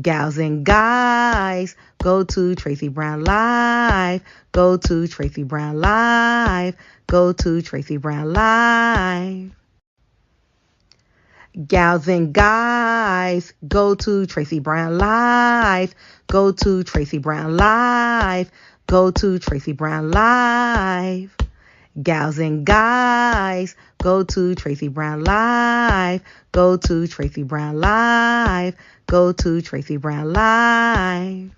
Gals and guys, go to Tracey Brown Live. Go to Tracey Brown Live. Go to Tracey Brown Live. Gals and guys, go to Tracey Brown Live. Go to Tracey Brown Live. Go to Tracey Brown Live. Gals and guys, go to Tracey Brown Live. Go to Tracey Brown Live. Go to Tracey Brown Live.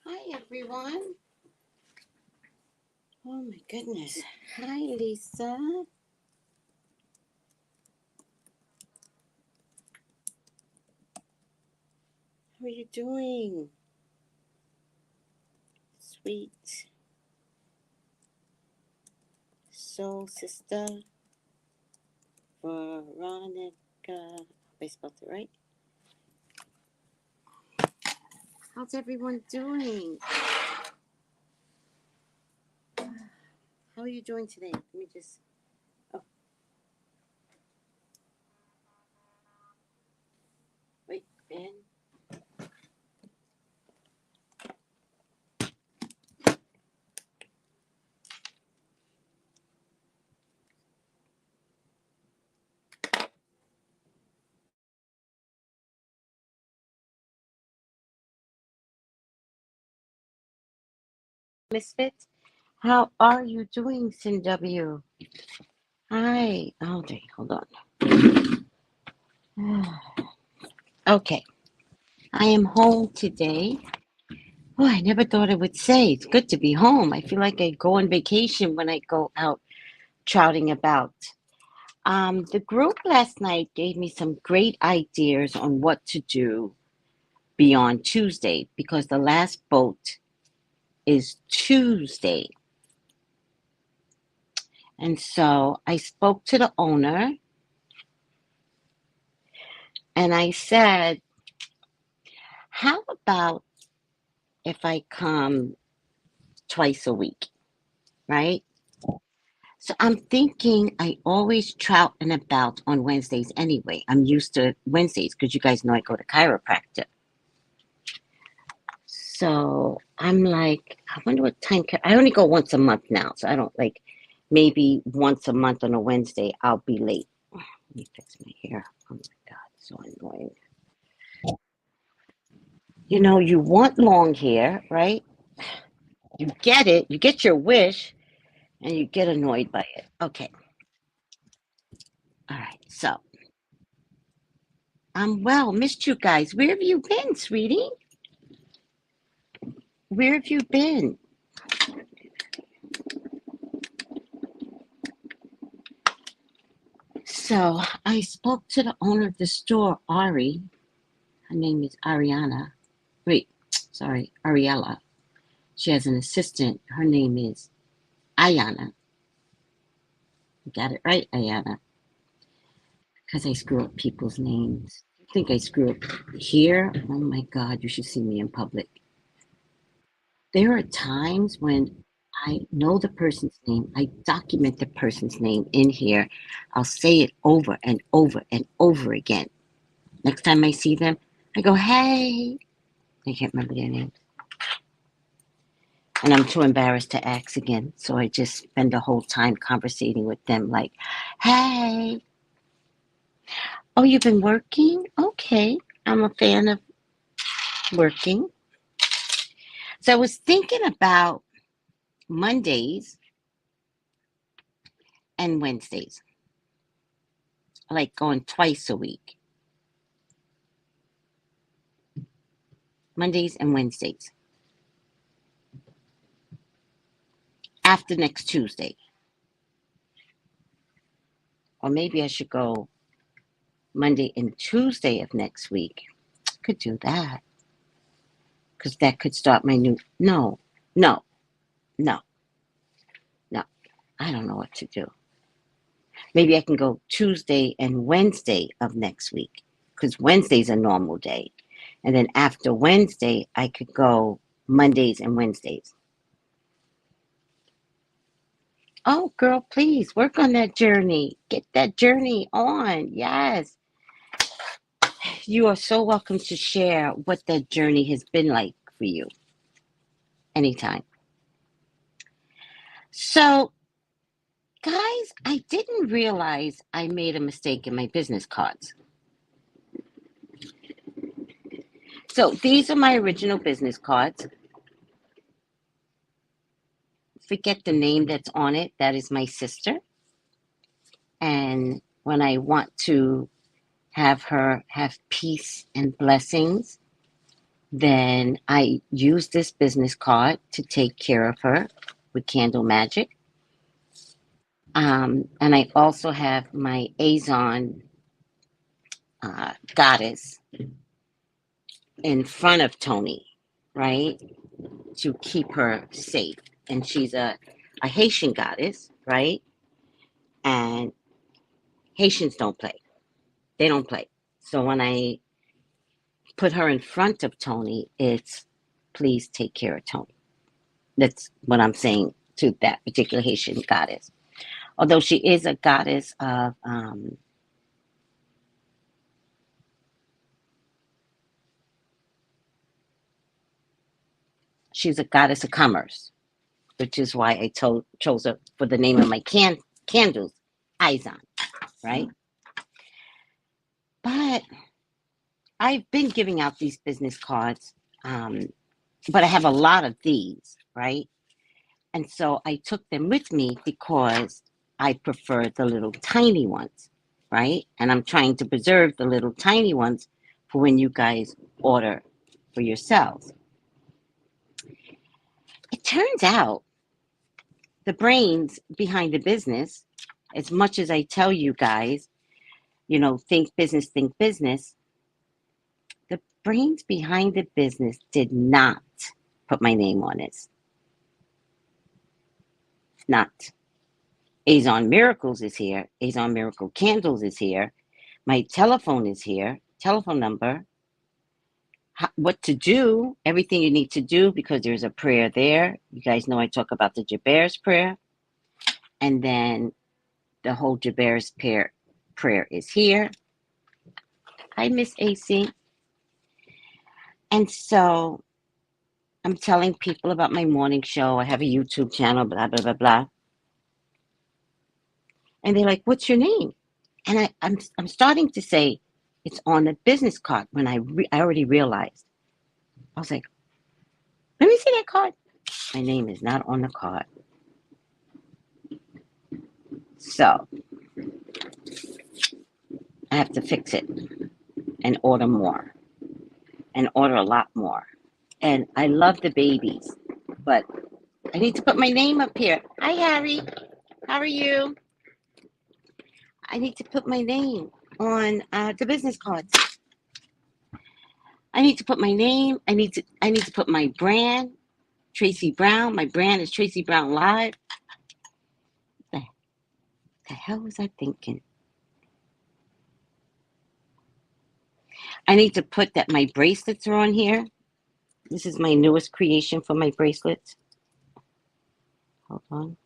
Hi, everyone. Oh, my goodness. Hi, Lisa. How are you doing? Sweet soul sister Veronica. Hope I spelled it right. How's everyone doing? How are you doing today? Let me just. Oh. Wait, Ben. Misfits. How are you doing, CW? Hi. Oh, wait, hold on. Okay. I am home today. Oh, I never thought I would say it's good to be home. I feel like I go on vacation when I go out trouting about. The group last night gave me some great ideas on what to do beyond Tuesday because the last boat is Tuesday. And so I spoke to the owner and I said, how about if I come twice a week, right? So I'm thinking I always trout and about on Wednesdays anyway. I'm used to Wednesdays because you guys know I go to chiropractor. So I'm like, I wonder what time. I only go once a month now, so I don't like. Maybe once a month on a Wednesday, I'll be late. Let me fix my hair. Oh my god, so annoying. You know, you want long hair, right? You get it. You get your wish, and you get annoyed by it. Okay. All right. So I'm well. Missed you guys. Where have you been, sweetie? Where have you been? So I spoke to the owner of the store, Ari. Her name is Ariana. Wait, sorry, Ariella. She has an assistant. Her name is Ayana. You got it right, Ayana. Because I screw up people's names. I think I screw up here. Oh my God, you should see me in public. There are times when I know the person's name. I document the person's name in here. I'll say it over and over and over again. Next time I see them, I go, hey. I can't remember their names. And I'm too embarrassed to ask again. So I just spend the whole time conversating with them like, hey, oh, you've been working? Okay. I'm a fan of working. So I was thinking about Mondays and Wednesdays, like going twice a week. Mondays and Wednesdays. After next Tuesday. Or maybe I should go Monday and Tuesday of next week. Could do that. Because that could start my new. No, no, no, no. I don't know what to do. Maybe I can go Tuesday and Wednesday of next week. Because Wednesday's a normal day. And then after Wednesday, I could go Mondays and Wednesdays. Oh, girl, please work on that journey. Get that journey on. Yes. You are so welcome to share what that journey has been like for you anytime. So, guys, I didn't realize I made a mistake in my business cards. So, these are my original business cards. Forget the name that's on it. That is my sister. And when I want to have her have peace and blessings, then I use this business card to take care of her with candle magic. And I also have my Azon goddess in front of Tony, right, to keep her safe. And she's a Haitian goddess, right? And Haitians don't play. They don't play. So when I put her in front of Tony, it's please take care of Tony. That's what I'm saying to that particular Haitian goddess. Although she is a goddess of, she's a goddess of commerce, which is why I chose her for the name of my candles, Izon, right? But I've been giving out these business cards, but I have a lot of these, right? And so I took them with me because I prefer the little tiny ones, right? And I'm trying to preserve the little tiny ones for when you guys order for yourselves. It turns out the brains behind the business, as much as I tell you guys, think business, the brains behind the business did not put my name on it. Not. Azon Miracles is here. Azon Miracle Candles is here. My telephone is here. Telephone number. What to do. Everything you need to do because there's a prayer there. You guys know I talk about the Jabez prayer. And then the whole Jabez prayer is here. Hi, Miss AC. And so I'm telling people about my morning show. I have a YouTube channel, blah, blah, blah, blah. And they're like, what's your name? And I'm starting to say, it's on the business card when I already realized. I was like, let me see that card. My name is not on the card. So I have to fix it and order more and order a lot more. And I love the babies, but I need to put my name up here. Hi, Harry. How are you? I need to put my name on the business cards. I need to put my name. I need to put my brand, Tracey Brown. My brand is Tracey Brown Live. The hell was I thinking? I need to put that my bracelets are on here. This is my newest creation for my bracelets. Hold on.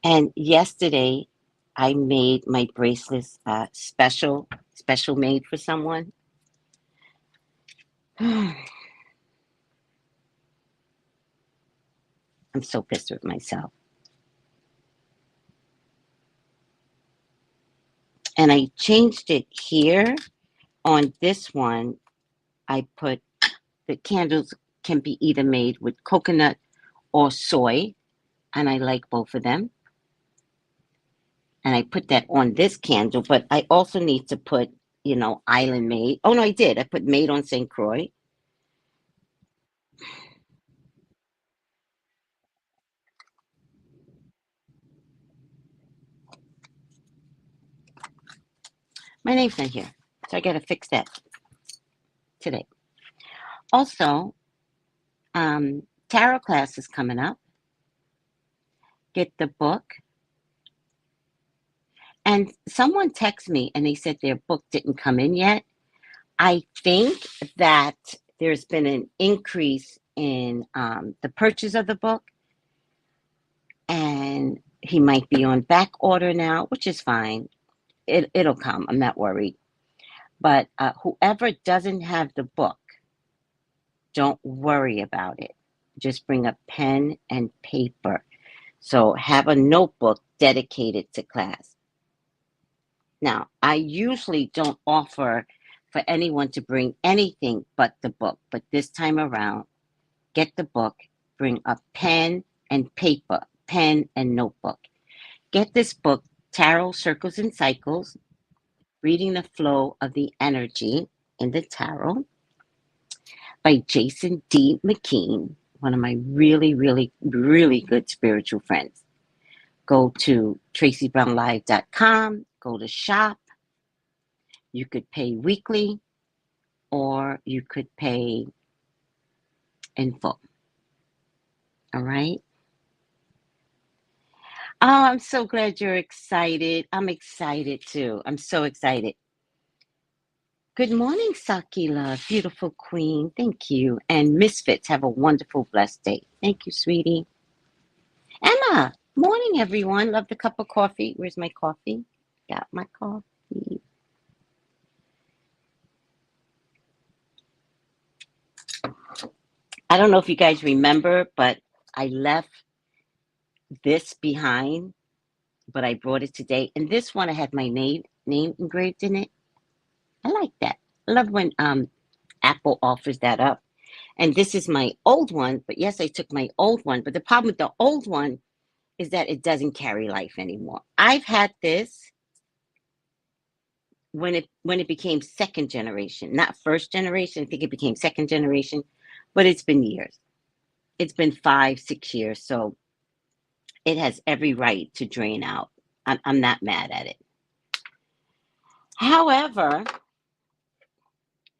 And yesterday, I made my bracelets special made for someone. I'm so pissed with myself. And I changed it here. On this one, I put the candles can be either made with coconut or soy, and I like both of them. And I put that on this candle, but I also need to put, island made. Oh, no, I did. I put made on St. Croix. My name's not here, so I got to fix that today. Also, tarot class is coming up. Get the book. And someone texted me and they said their book didn't come in yet. I think that there's been an increase in the purchase of the book, and he might be on back order now, which is fine. It'll come. I'm not worried. But whoever doesn't have the book, don't worry about it. Just bring a pen and paper. So have a notebook dedicated to class. Now, I usually don't offer for anyone to bring anything but the book, but this time around, get the book, bring a pen and paper, pen and notebook. Get this book, Tarot Circles and Cycles, Reading the Flow of the Energy in the Tarot by Jason D. McKean, one of my really, really, really good spiritual friends. Go to tracybrownlive.com, go to shop. You could pay weekly or you could pay in full. All right? Oh, I'm so glad you're excited. I'm excited too. I'm so excited. Good morning, Sakila, beautiful queen. Thank you. And Misfits, have a wonderful, blessed day. Thank you, sweetie. Emma, morning, everyone. Love the cup of coffee. Where's my coffee? Got my coffee. I don't know if you guys remember, but I left this behind, but I brought it today. And this one, I had my name engraved in it. I like that. I love when Apple offers that up. And this is my old one, but yes, I took my old one. But the problem with the old one is that it doesn't carry life anymore. I've had this when it became second generation, not first generation. I think it became second generation, but it's been years. It's been 5, 6 years, so it has every right to drain out. I'm not mad at it. However,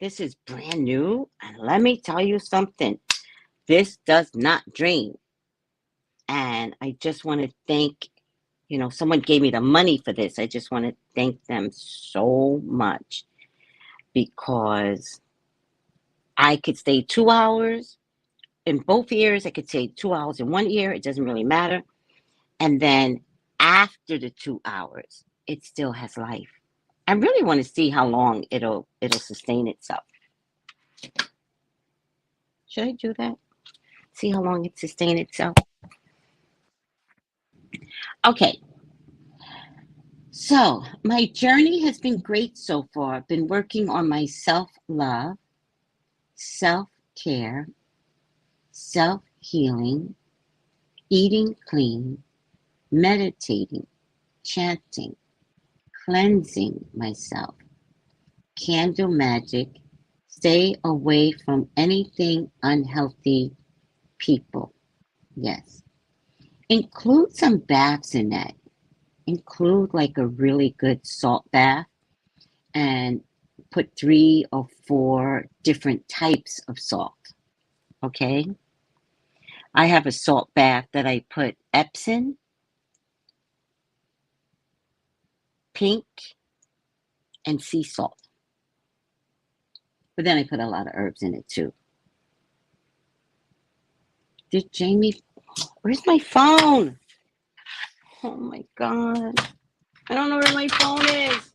this is brand new, and let me tell you something. This does not drain. And I just want to thank, someone gave me the money for this. I just want to thank them so much because I could stay 2 hours in both ears. I could stay 2 hours in one ear. It doesn't really matter. And then after the 2 hours, it still has life. I really want to see how long it'll sustain itself. Should I do that? See how long it sustains itself? Okay. So my journey has been great so far. I've been working on my self-love, self-care, self-healing, eating clean, meditating, chanting, cleansing myself, candle magic, stay away from anything unhealthy, people. Yes. Include some baths in that. Include like a really good salt bath and put 3 or 4 different types of salt. Okay. I have a salt bath that I put Epsom, pink, and sea salt. But then I put a lot of herbs in it too. Did Jamie? Where's my phone? Oh my God. I don't know where my phone is.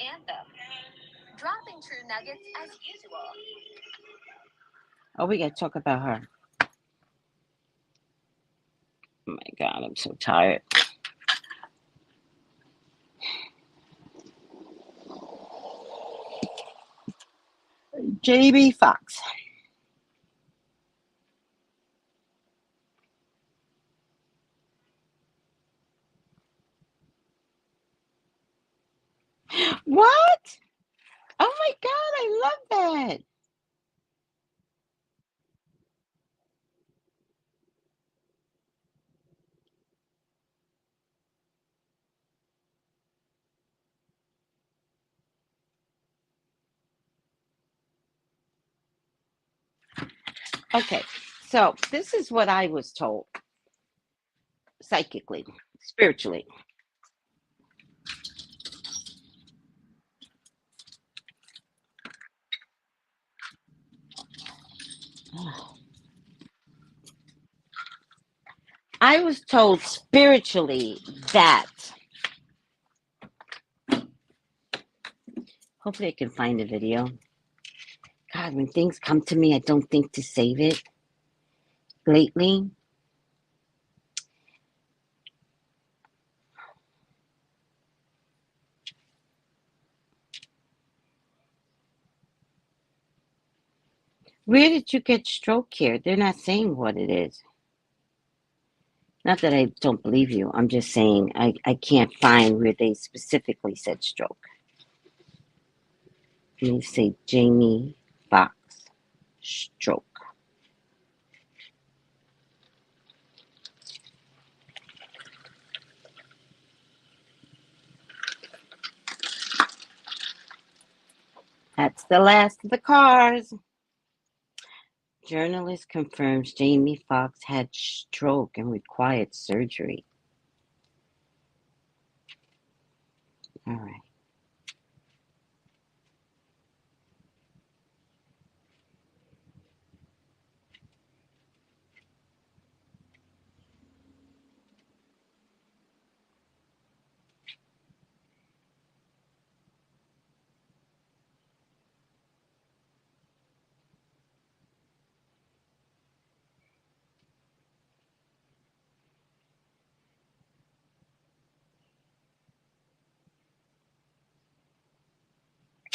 Anthem. Dropping true nuggets as usual. Oh, we got to talk about her. Oh my God, I'm so tired. Jamie Foxx. What? Oh my God, I love that. Okay, so this is what I was told psychically, spiritually. I was told spiritually that, hopefully I can find a video. God, when things come to me, I don't think to save it lately. Where did you get stroke here? They're not saying what it is. Not that I don't believe you. I'm just saying I can't find where they specifically said stroke. Let me say Jamie Foxx stroke. That's the last of the cars. Journalist confirms Jamie Foxx had stroke and required surgery. All right.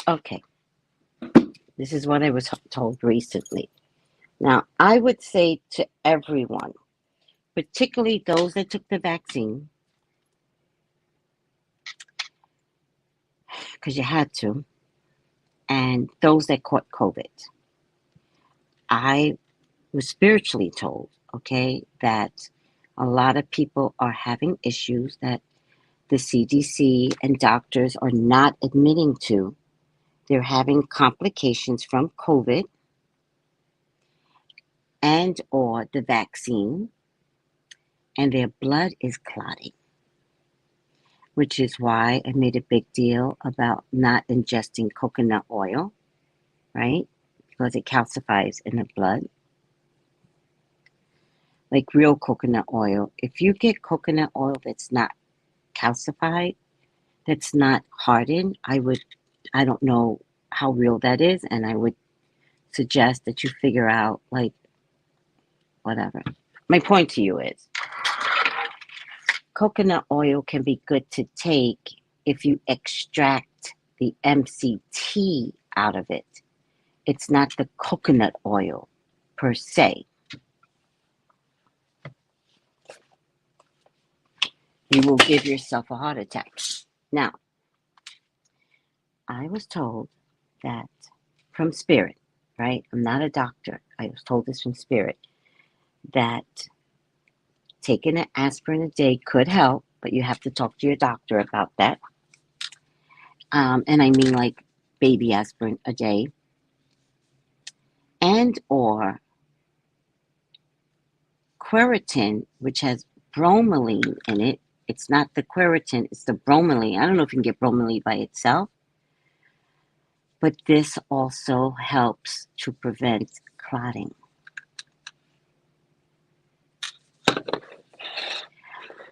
Okay. This is what I was told recently. Now, I would say to everyone, particularly those that took the vaccine, because you had to, and those that caught COVID, I was spiritually told, okay, that a lot of people are having issues that the CDC and doctors are not admitting to. They're having complications from COVID and or the vaccine, and their blood is clotting, which is why I made a big deal about not ingesting coconut oil, right? Because it calcifies in the blood. Like real coconut oil. If you get coconut oil that's not calcified, that's not hardened, I don't know how real that is, and I would suggest that you figure out, like, whatever. My point to you is coconut oil can be good to take if you extract the MCT out of it. It's not the coconut oil per se. You will give yourself a heart attack. Now, I was told that from spirit, right? I'm not a doctor. I was told this from spirit that taking an aspirin a day could help, but you have to talk to your doctor about that. And I mean like baby aspirin a day, and or quercetin, which has bromelain in it. It's not the quercetin, it's the bromelain. I don't know if you can get bromelain by itself, but this also helps to prevent clotting.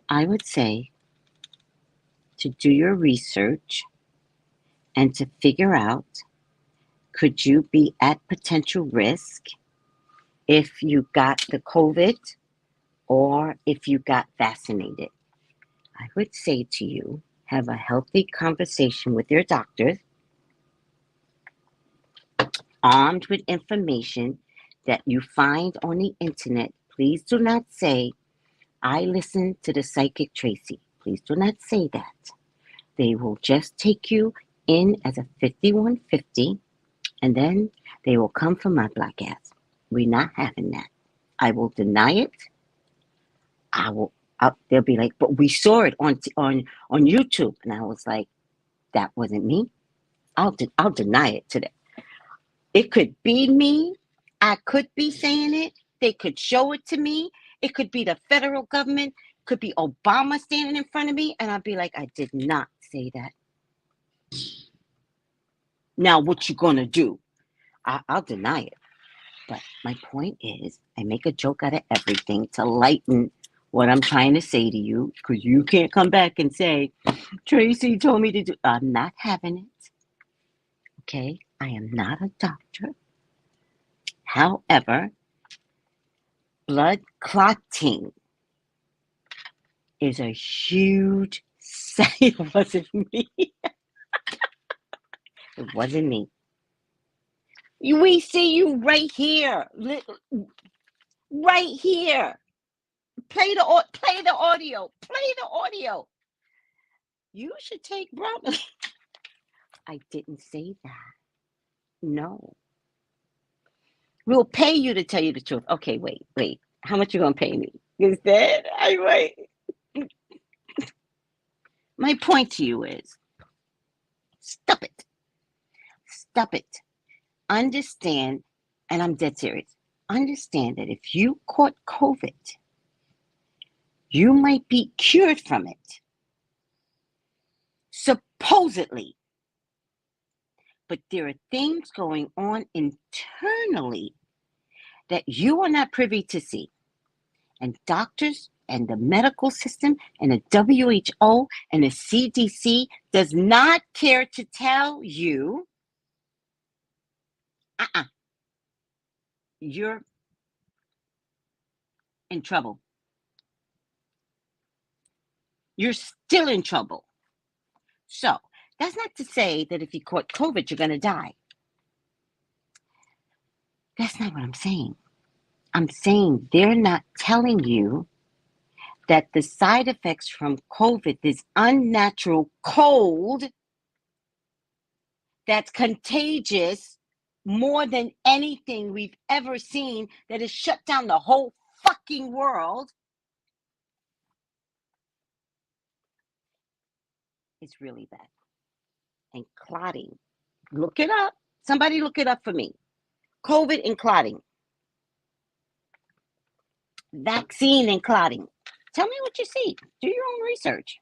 I would say to do your research and to figure out, could you be at potential risk if you got the COVID or if you got vaccinated? I would say to you, have a healthy conversation with your doctors armed with information that you find on the internet, please do not say, I listen to the psychic Tracy. Please do not say that. They will just take you in as a 5150, and then they will come for my black ass. We're not having that. I will deny it. They'll be like, but we saw it on YouTube, and I was like, that wasn't me. I'll deny it today. It could be me. I could be saying it. They could show it to me. It could be the federal government. It could be Obama standing in front of me, and I'd be like, I did not say that. Now, what you gonna do? I'll deny it. But my point is, I make a joke out of everything to lighten what I'm trying to say to you, because you can't come back and say, Tracy told me to do. I'm not having it. Okay? I am not a doctor. However, blood clotting is a huge it wasn't me. It wasn't me. We see you right here. Right here. Play the audio. Play the audio. You should take Brahma. I didn't say that. No. We'll pay you to tell you the truth. Okay, wait. How much you gonna pay me? Instead, I wait. My point to you is, stop it. Stop it. Understand, and I'm dead serious. Understand that if you caught COVID, you might be cured from it. Supposedly. But there are things going on internally that you are not privy to see. And doctors and the medical system and the WHO and the CDC does not care to tell you, you're in trouble. You're still in trouble. So that's not to say that if you caught COVID, you're going to die. That's not what I'm saying. I'm saying they're not telling you that the side effects from COVID, this unnatural cold that's contagious more than anything we've ever seen, that has shut down the whole fucking world, is really bad. And clotting. Look it up. Somebody look it up for me. COVID and clotting. Vaccine and clotting. Tell me what you see. Do your own research.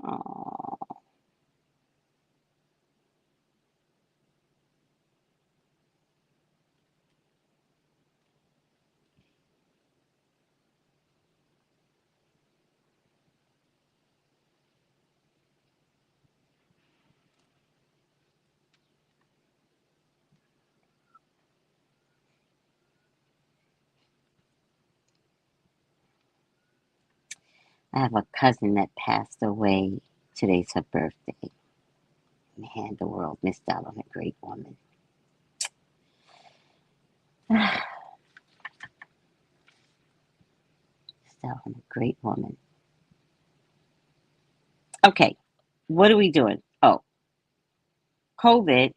Oh. I have a cousin that passed away. Today's her birthday. Man, the world missed out on a great woman. Missed out on a great woman. Okay, what are we doing? Oh, COVID,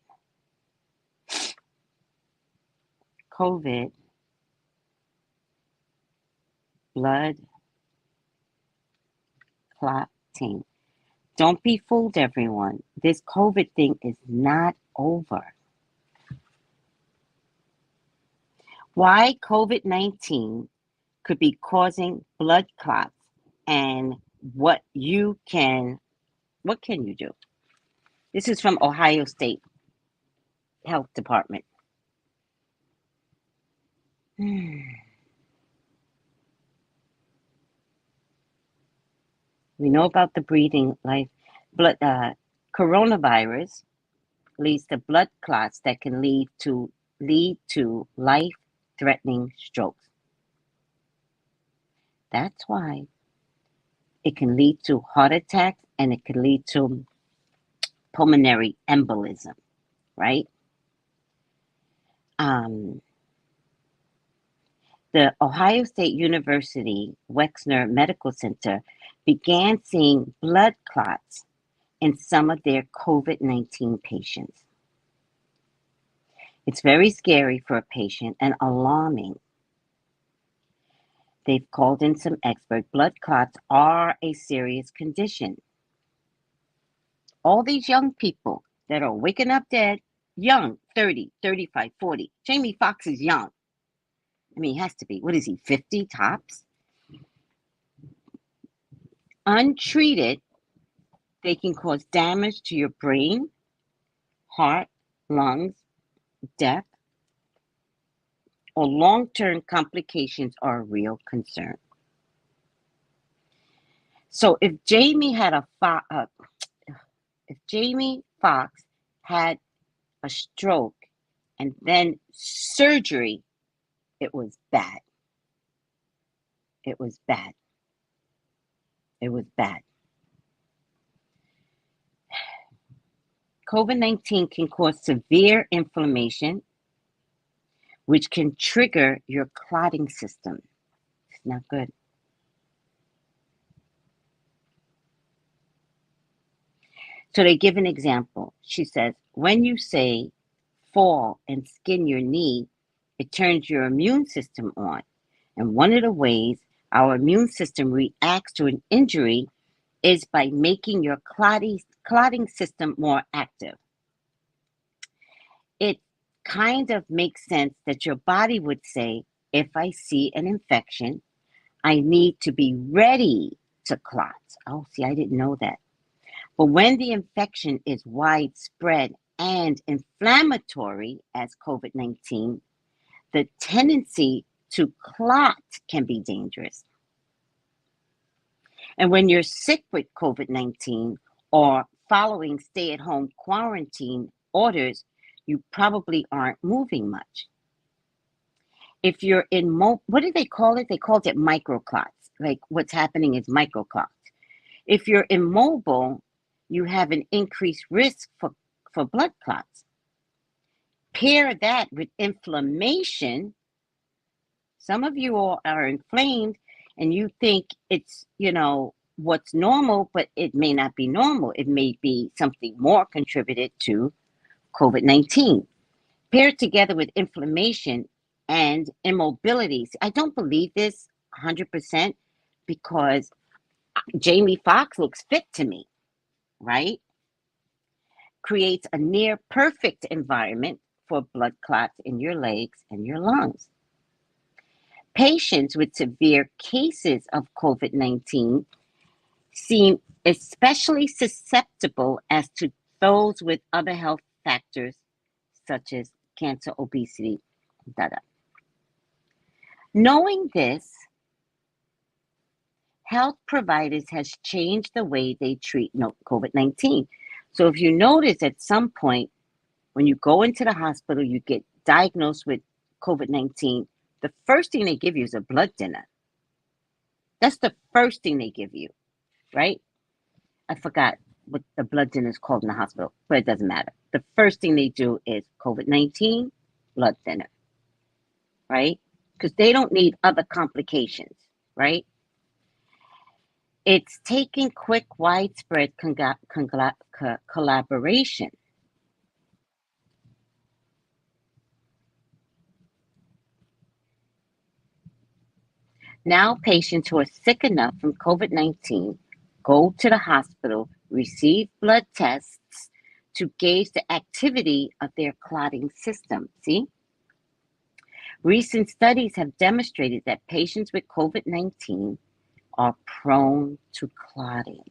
blood clotting. Don't be fooled, everyone. This COVID thing is not over. Why COVID-19 could be causing blood clots, and what can you do? This is from Ohio State Health Department. We know about the breathing coronavirus leads to blood clots that can lead to life-threatening strokes. That's why It can lead to heart attacks and it can lead to pulmonary embolism, right? Um, the Ohio State University Wexner Medical Center began seeing blood clots in some of their COVID-19 patients. It's very scary for a patient and alarming. They've called in some experts. Blood clots are a serious condition. All these young people that are waking up dead, young, 30, 35, 40. Jamie Foxx is young. I mean, he has to be. What is he, 50 tops? Untreated, they can cause damage to your brain, heart, lungs, death, or long-term complications are a real concern. So if Jamie Foxx had a stroke and then surgery, it was bad. It was bad. It was bad. COVID-19 can cause severe inflammation, which can trigger your clotting system. It's not good. So they give an example. She says, when you say fall and skin your knee, it turns your immune system on. And one of the ways our immune system reacts to an injury is by making your clotting system more active. It kind of makes sense that your body would say, if I see an infection, I need to be ready to clot. Oh, see, I didn't know that. But when the infection is widespread and inflammatory, as COVID-19, the tendency to clot can be dangerous. And when you're sick with COVID-19 or following stay-at-home quarantine orders, you probably aren't moving much. If you're in, what do they call it? They called it microclots. Like what's happening is microclots. If you're immobile, you have an increased risk for blood clots. Pair that with inflammation. Some of you all are inflamed and you think it's, what's normal, but it may not be normal. It may be something more contributed to COVID-19. Paired together with inflammation and immobility. I don't believe this 100% because Jamie Foxx looks fit to me, right? Creates a near perfect environment for blood clots in your legs and your lungs. Patients with severe cases of COVID-19 seem especially susceptible as to those with other health factors such as cancer, obesity, etc. Knowing this, health providers has changed the way they treat COVID-19. So if you notice at some point, when you go into the hospital, you get diagnosed with COVID-19, the first thing they give you is a blood thinner. That's the first thing they give you, right? I forgot what the blood thinner is called in the hospital, but it doesn't matter. The first thing they do is COVID-19, blood thinner, right? Because they don't need other complications, right? It's taking quick, widespread collaboration. Now, patients who are sick enough from COVID-19 go to the hospital, receive blood tests to gauge the activity of their clotting system. See? Recent studies have demonstrated that patients with COVID-19 are prone to clotting.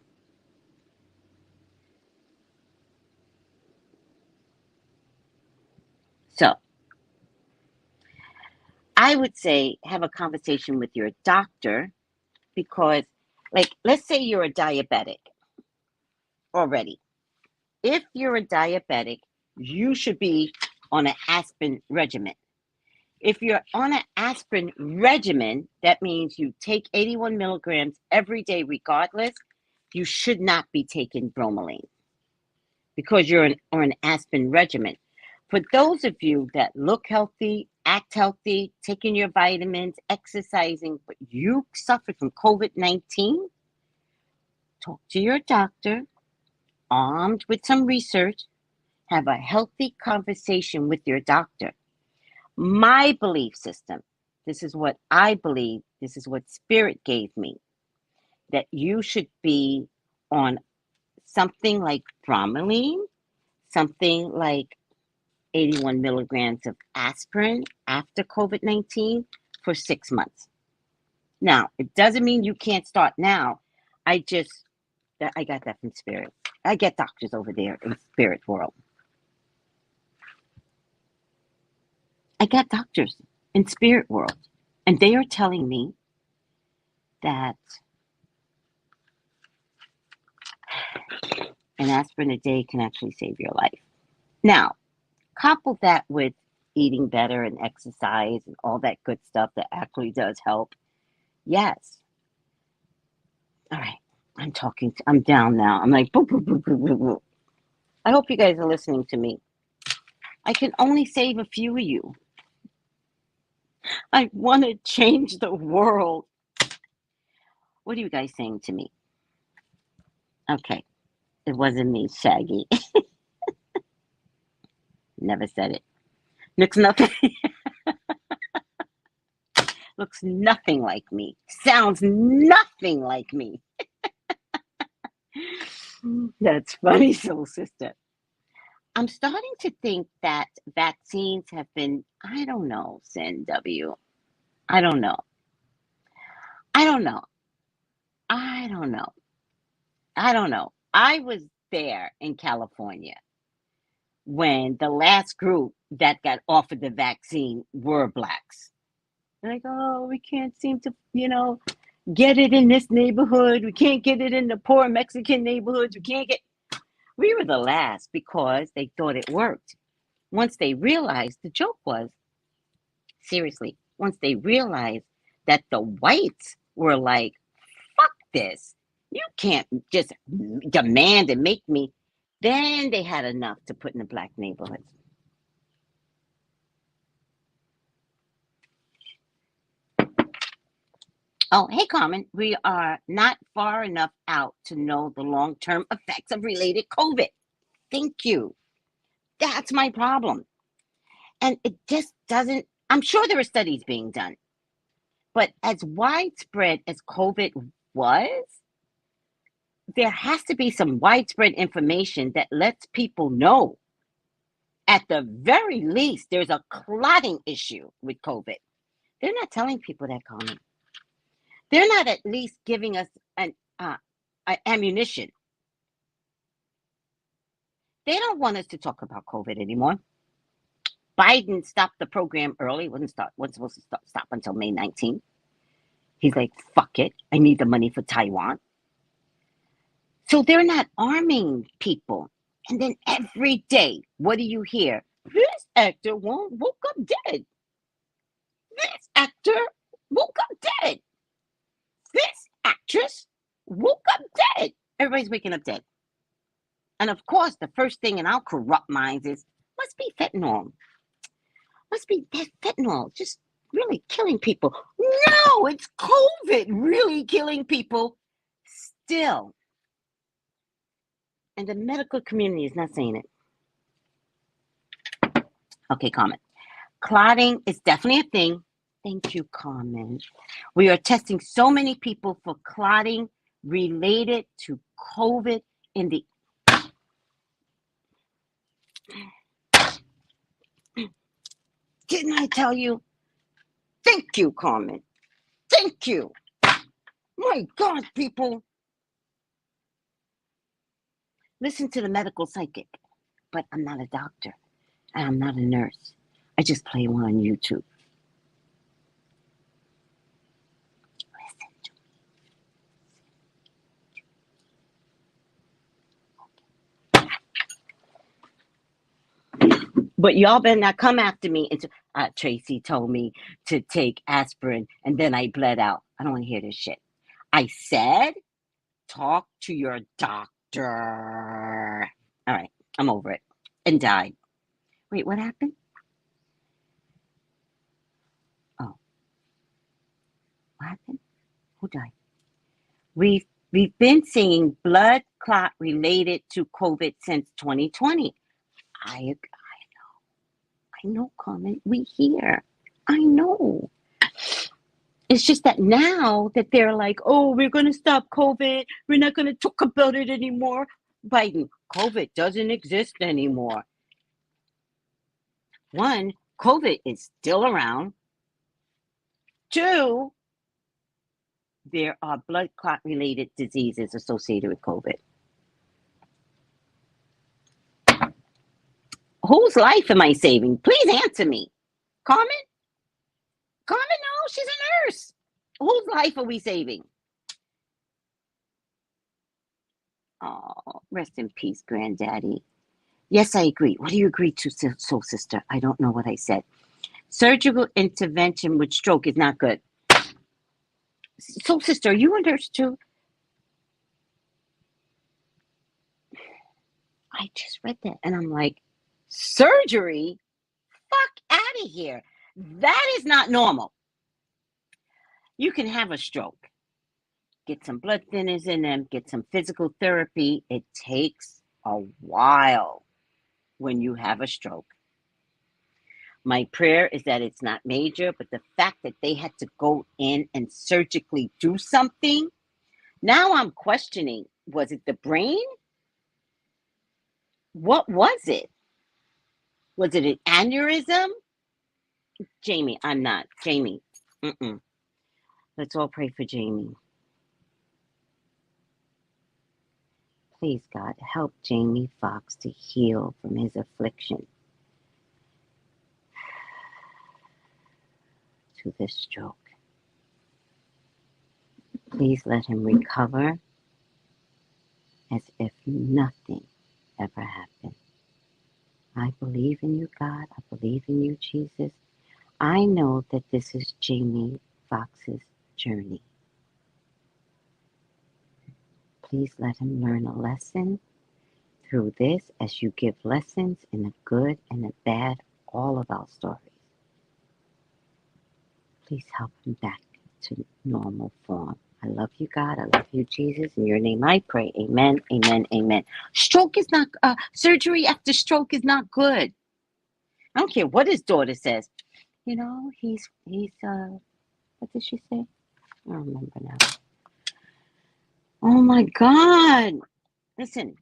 So, I would say have a conversation with your doctor because, like, let's say you're a diabetic already. If you're a diabetic, you should be on an aspirin regimen. If you're on an aspirin regimen, that means you take 81 milligrams every day regardless. You should not be taking bromelain because you're on an aspirin regimen. For those of you that look healthy, act healthy, taking your vitamins, exercising, but you suffer from COVID-19, talk to your doctor, armed with some research, have a healthy conversation with your doctor. My belief system, this is what I believe, this is what Spirit gave me, that you should be on something like bromelain, something like 81 milligrams of aspirin after COVID-19 for 6 months. Now, it doesn't mean you can't start now. I got that from Spirit. I get doctors over there in Spirit world. I got doctors in Spirit world, and they are telling me that an aspirin a day can actually save your life. Now, couple that with eating better and exercise and all that good stuff that actually does help. Yes. All right. I'm down now. I'm like, boo, boo, boo, boo, boo, boo. I hope you guys are listening to me. I can only save a few of you. I want to change the world. What are you guys saying to me? Okay. It wasn't me, Shaggy. Never said it. Looks nothing. Looks nothing like me. Sounds nothing like me. That's funny, soul sister. I'm starting to think that vaccines have been, I don't know, Sin W. I don't know. I don't know. I don't know. I don't know. I was there in California when the last group that got offered the vaccine were blacks. They're like, oh, we can't seem to, get it in this neighborhood. We can't get it in the poor Mexican neighborhoods. We were the last because they thought it worked. Once they realized, the joke was, seriously, once they realized that the whites were like, fuck this, you can't just demand and make me, then they had enough to put in the black neighborhoods. Oh, hey, Carmen, we are not far enough out to know the long-term effects of related COVID. Thank you. That's my problem. And it just doesn't, I'm sure there are studies being done, but as widespread as COVID was, there has to be some widespread information that lets people know. At the very least, there's a clotting issue with COVID. They're not telling people that, Carmen. They're not at least giving us an ammunition. They don't want us to talk about COVID anymore. Biden stopped the program early. Wasn't supposed to stop until May 19th. He's like, fuck it. I need the money for Taiwan. So they're not arming people. And then every day, what do you hear? This actor woke up dead. This actor woke up dead. This actress woke up dead. Everybody's waking up dead. And of course, the first thing in our corrupt minds is, must be fentanyl. Must be that fentanyl just really killing people. No, it's COVID really killing people still. And the medical community is not saying it. Okay, Carmen. Clotting is definitely a thing. Thank you, Carmen. We are testing so many people for clotting related to COVID in the... Didn't I tell you? Thank you, Carmen. Thank you. My God, people. Listen to the medical psychic. But I'm not a doctor. And I'm not a nurse. I just play one on YouTube. Listen to me. But y'all better not come after me. Tracy told me to take aspirin and then I bled out. I don't want to hear this shit. I said, talk to your doctor. All right, I'm over it. And died. Wait, what happened? Oh, what happened? Who died? We've been seeing blood clot related to COVID since 2020. I know, Carmen. We hear. I know. It's just that now that they're like, oh, we're going to stop COVID. We're not going to talk about it anymore. Biden, COVID doesn't exist anymore. One, COVID is still around. Two, there are blood clot related diseases associated with COVID. Whose life am I saving? Please answer me. Carmen? Carmen, no, she's a nurse. Whose life are we saving? Oh, rest in peace, Granddaddy. Yes, I agree. What do you agree to, Soul Sister? I don't know what I said. Surgical intervention with stroke is not good. Soul Sister, are you a nurse too? I just read that and I'm like, surgery? Fuck out of here. That is not normal. You can have a stroke. Get some blood thinners in them, get some physical therapy. It takes a while when you have a stroke. My prayer is that it's not major, but the fact that they had to go in and surgically do something, now I'm questioning, was it the brain? What was it? Was it an aneurysm? Jamie, I'm not. Jamie, let's all pray for Jamie. Please, God, help Jamie Foxx to heal from his affliction to this stroke. Please let him recover as if nothing ever happened. I believe in you, God. I believe in you, Jesus. I know that this is Jamie Foxx's journey. Please let him learn a lesson through this as you give lessons in the good and the bad, all of our stories. Please help him back to normal form. I love you, God. I love you, Jesus. In your name I pray. Amen, amen, amen. Stroke is not, surgery after stroke is not good. I don't care what his daughter says. You know, he's what did she say? I don't remember now. Oh my God. Listen,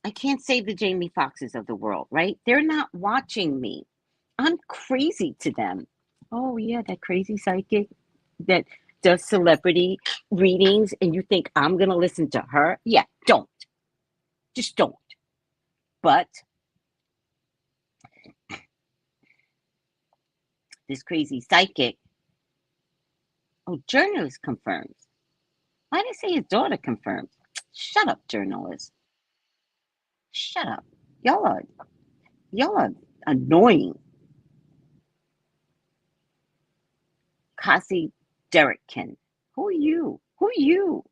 I can't save the Jamie Foxxes of the world, right? They're not watching me. I'm crazy to them. Oh yeah, that crazy psychic that does celebrity readings and you think I'm going to listen to her? Yeah, don't. Just don't. But this crazy psychic, oh, journalist confirms. Why did he say his daughter confirms? Shut up, journalist. Shut up. Y'all are annoying. Kasi Derrickson. Who are you? Who are you?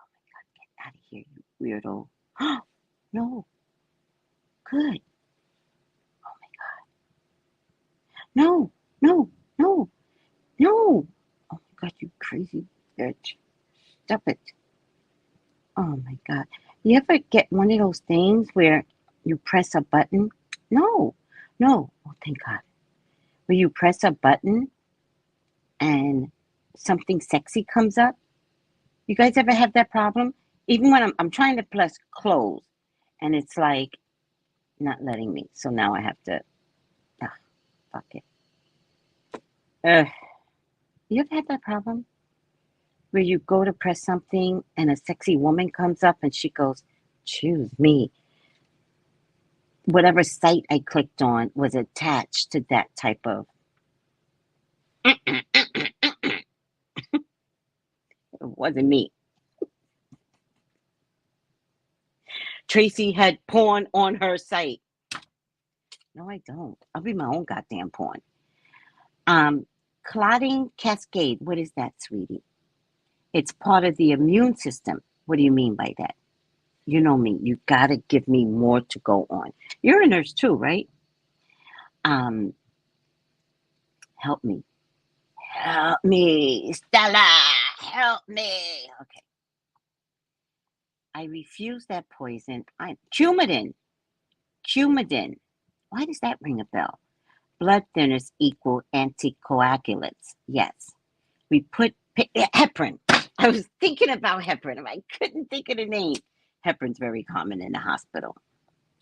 Oh my God, get out of here, you weirdo. No. Good. Oh my God. No, no, no, no. Oh my God, you crazy bitch. Stop it. Oh my God. You ever get one of those things where you press a button? No. Oh, thank God. Where you press a button and something sexy comes up? You guys ever have that problem? Even when I'm trying to press close and it's like not letting me. So now I have to, fuck it. You ever had that problem? Where you go to press something and a sexy woman comes up and she goes, choose me. Whatever site I clicked on was attached to that type of. It wasn't me. Tracy had porn on her site. No, I don't. I'll be my own goddamn porn. Um, Clotting cascade. What is that, sweetie? It's part of the immune system. What do you mean by that? You know me. You gotta give me more to go on. You're a nurse too, right? Um, Help me. Help me, Stella. Help me. Okay. I refuse that poison. Coumadin. Coumadin. Why does that ring a bell? Blood thinners equal anticoagulants. Yes. We put heparin. I was thinking about heparin. I couldn't think of the name. Heparin's very common in the hospital.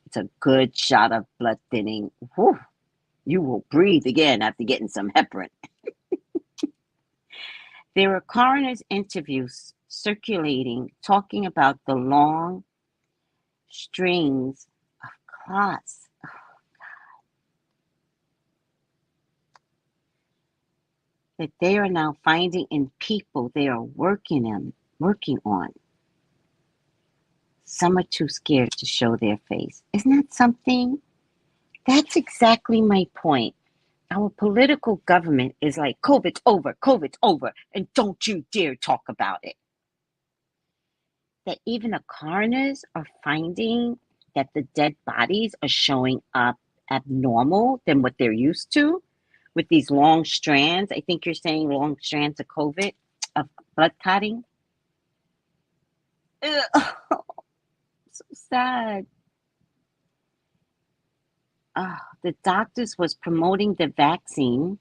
It's a good shot of blood thinning. Whew. You will breathe again after getting some heparin. There were coroner's interviews circulating talking about the long strings of clots that they are now finding in people they are working on. Some are too scared to show their face. Isn't that something? That's exactly my point. Our political government is like, COVID's over, and don't you dare talk about it. That even the coroners are finding that the dead bodies are showing up abnormal than what they're used to with these long strands. I think you're saying long strands of COVID, of blood clotting. Ugh, so sad. The doctors was promoting the vaccine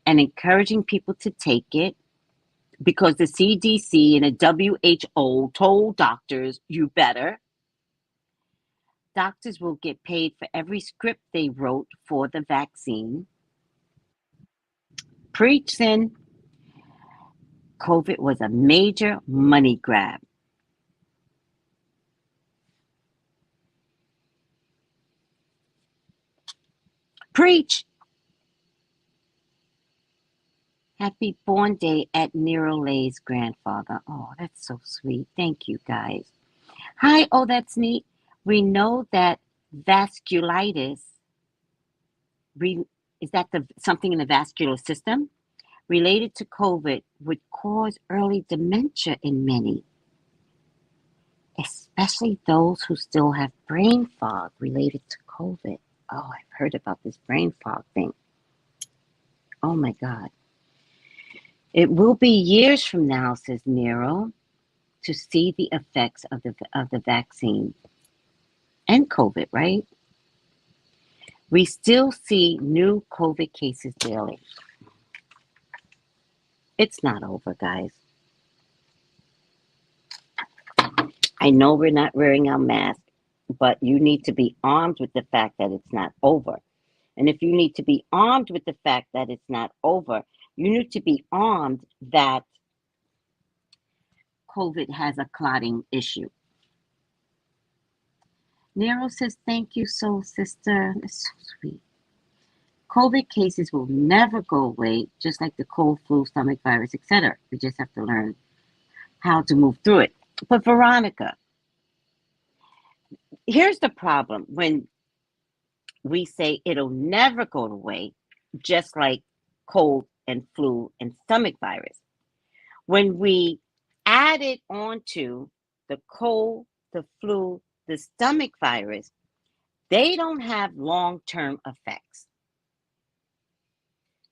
and encouraging people to take it because the CDC and the WHO told doctors, you better. Doctors will get paid for every script they wrote for the vaccine. Preach, then. COVID was a major money grab. Preach. Happy born day at Nero Lay's grandfather. Oh, that's so sweet. Thank you, guys. Hi. Oh, that's neat. We know that vasculitis, is that something in the vascular system? Related to COVID would cause early dementia in many, especially those who still have brain fog related to COVID. Oh, I've heard about this brain fog thing. Oh my God. It will be years from now, says Nero, to see the effects of the vaccine and COVID, right? We still see new COVID cases daily. It's not over, guys. I know we're not wearing our mask, but you need to be armed with the fact that it's not over. And if you need to be armed with the fact that it's not over, you need to be armed that COVID has a clotting issue. Nero says, thank you, soul sister. It's so sweet. COVID cases will never go away, just like the cold, flu, stomach virus, etc. We just have to learn how to move through it. But Veronica, here's the problem when we say it'll never go away, just like cold and flu and stomach virus. When we add it onto the cold, the flu, the stomach virus, they don't have long-term effects.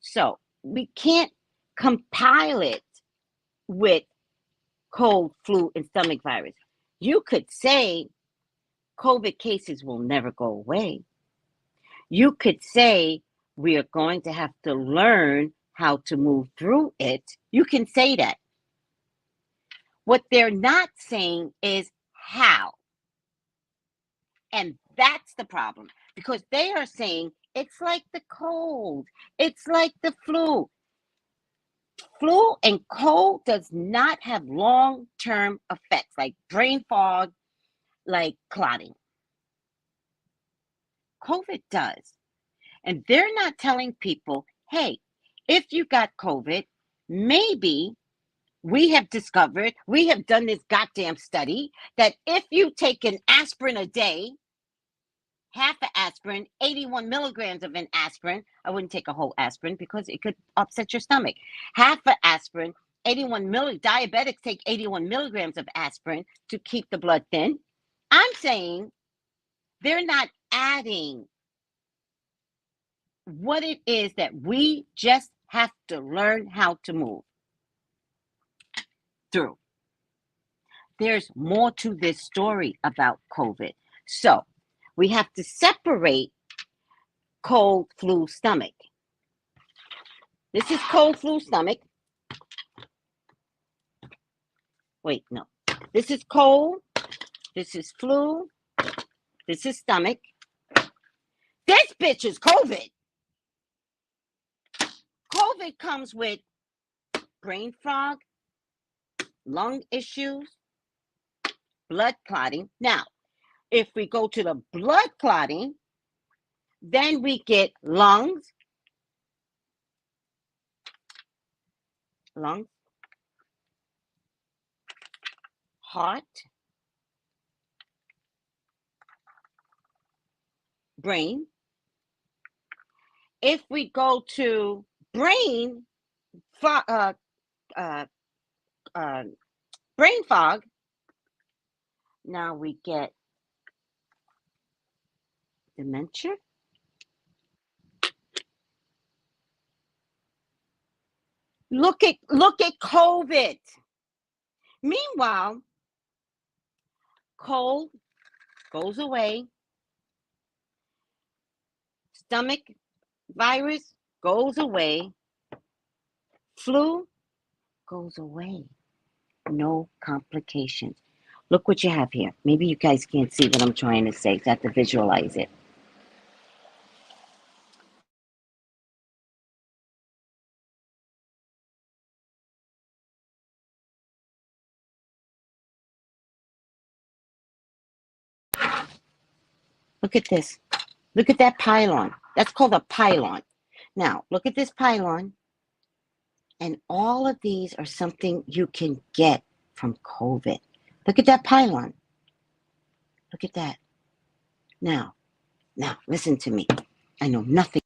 So we can't compile it with cold, flu, and stomach virus. You could say COVID cases will never go away. You could say we are going to have to learn how to move through it. You can say that. What they're not saying is how. And that's the problem because they are saying it's like the cold, it's like the flu. Flu and cold does not have long-term effects like brain fog, like clotting. COVID does. And they're not telling people, hey, if you got COVID, maybe we have discovered, we have done this goddamn study that if you take an aspirin a day, half an aspirin, 81 milligrams of an aspirin. I wouldn't take a whole aspirin because it could upset your stomach. Half an aspirin, 81 diabetics take 81 milligrams of aspirin to keep the blood thin. I'm saying they're not adding what it is that we just have to learn how to move through. There's more to this story about COVID. So we have to separate cold flu stomach. This is cold flu stomach. Wait, no. This is cold. This is flu. This is stomach. This bitch is COVID. COVID comes with brain fog, lung issues, blood clotting. Now, if we go to the blood clotting, then we get lungs, heart, brain. If we go to brain fog, now we get dementia. Look at COVID. Meanwhile, cold goes away. Stomach virus goes away. Flu goes away. No complications. Look what you have here. Maybe you guys can't see what I'm trying to say. You have to visualize it. Look at this. Look at that pylon. That's called a pylon. Now, look at this pylon. And all of these are something you can get from COVID. Look at that pylon. Look at that. Now, listen to me. I know nothing.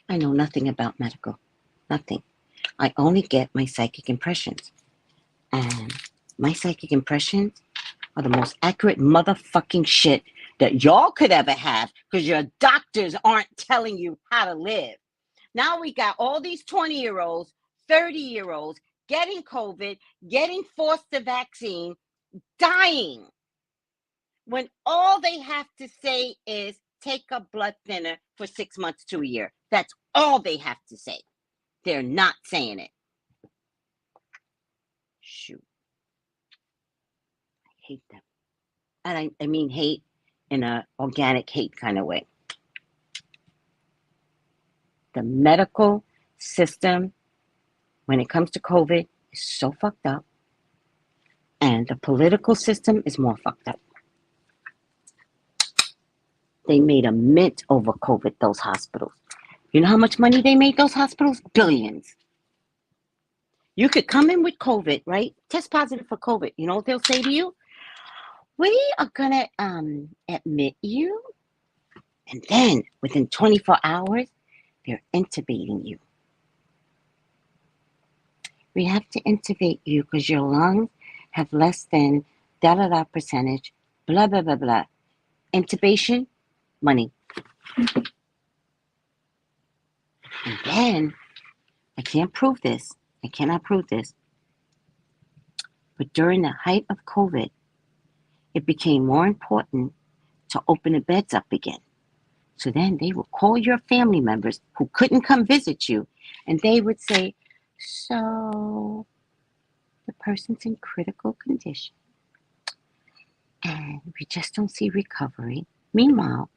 I know nothing about medical. Nothing. I only get my psychic impressions. And my psychic impressions are the most accurate motherfucking shit that y'all could ever have because your doctors aren't telling you how to live. Now we got all these 20-year-olds, 30-year-olds getting COVID, getting forced the vaccine, dying. When all they have to say is take a blood thinner for 6 months to a year. That's all they have to say. They're not saying it. Shoot. I hate them. And I mean hate in an organic hate kind of way. The medical system, when it comes to COVID, is so fucked up. And the political system is more fucked up. They made a mint over COVID, those hospitals. You know how much money they made, those hospitals? Billions. You could come in with COVID, right? Test positive for COVID. You know what they'll say to you? We are going to admit you. And then within 24 hours, they're intubating you. We have to intubate you because your lungs have less than da-da-da percentage, blah, blah, blah, blah. Intubation, money. And then, I can't prove this. I cannot prove this. But during the height of COVID, it became more important to open the beds up again. So then they would call your family members who couldn't come visit you, and they would say, so the person's in critical condition, and we just don't see recovery. Meanwhile,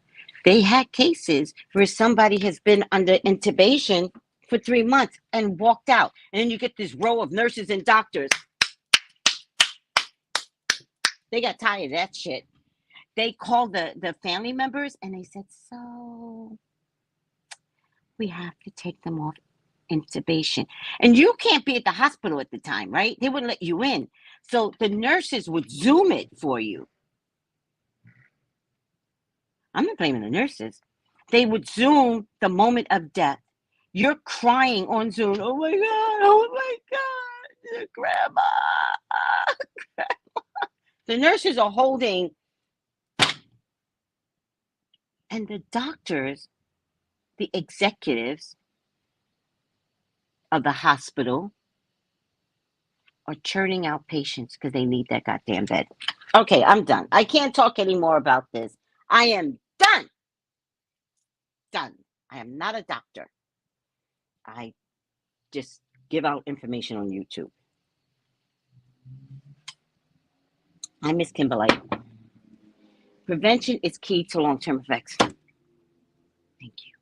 they had cases where somebody has been under intubation for 3 months and walked out. And then you get this row of nurses and doctors. They got tired of that shit. They called the family members and they said, so we have to take them off intubation. And you can't be at the hospital at the time, right? They wouldn't let you in. So the nurses would Zoom it for you. I'm not blaming the nurses. They would Zoom the moment of death. You're crying on Zoom. Oh my God, grandma. The nurses are holding, and the doctors, the executives of the hospital are churning out patients because they need that goddamn bed. Okay, I'm done. I can't talk anymore about this. I am done. Done. I am not a doctor. I just give out information on YouTube. I miss Kimberly. Prevention is key to long-term effects. Thank you.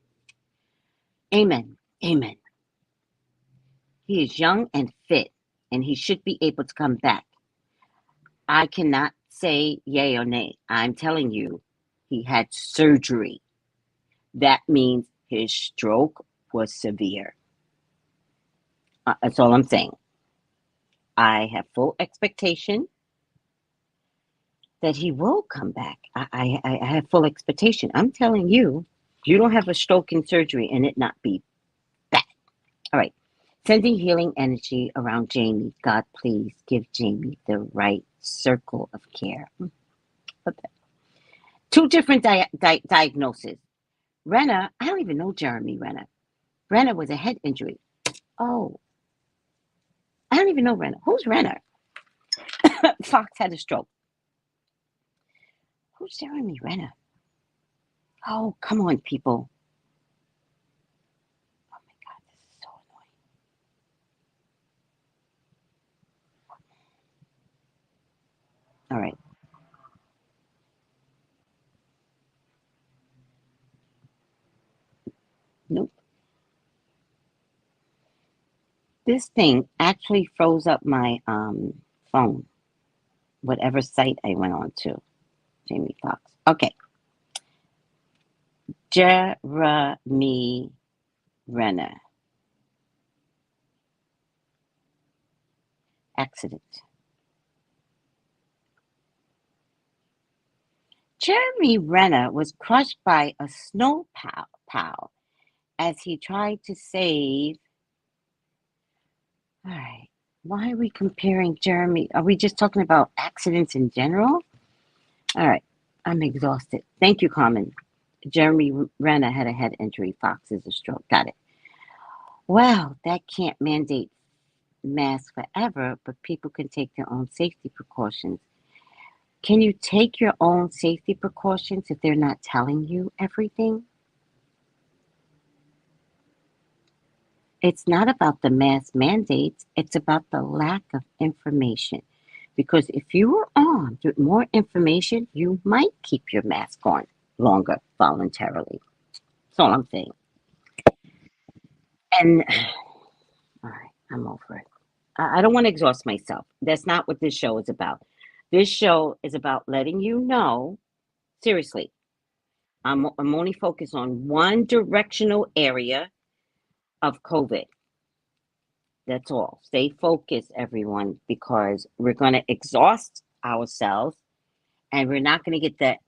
Amen. Amen. He is young and fit, and he should be able to come back. I cannot say yay or nay. I'm telling you, he had surgery. That means his stroke was severe. That's all I'm saying. I have full expectation that he will come back. I have full expectation. I'm telling you, you don't have a stroke and surgery and it not be bad. All right. Sending healing energy around Jamie. God, please give Jamie the right circle of care. Okay. Two different diagnoses. Renner, I don't even know Jeremy Renner. Renner was a head injury. Oh, I don't even know Renner. Who's Renner? Foxx had a stroke. Who's Jeremy Renner? Oh, come on, people. Oh my God, this is so annoying. All right. Nope. This thing actually froze up my phone, whatever site I went on to. Jamie Foxx. Okay. Jeremy Renner. Accident. Jeremy Renner was crushed by a snow plow as he tried to save. All right. Why are we comparing Jeremy? Are we just talking about accidents in general? All right. I'm exhausted. Thank you, Carmen. Jeremy Renner had a head injury. Foxx is a stroke. Got it. Well, that can't mandate masks forever, but people can take their own safety precautions. Can you take your own safety precautions if they're not telling you everything? It's not about the mask mandates, it's about the lack of information. Because if you were armed with more information, you might keep your mask on longer voluntarily. That's all I'm saying. And, all right, I'm over it. I don't want to exhaust myself. That's not what this show is about. This show is about letting you know, seriously, I'm only focused on one directional area of COVID. That's all. Stay focused, everyone, because we're going to exhaust ourselves and we're not going to get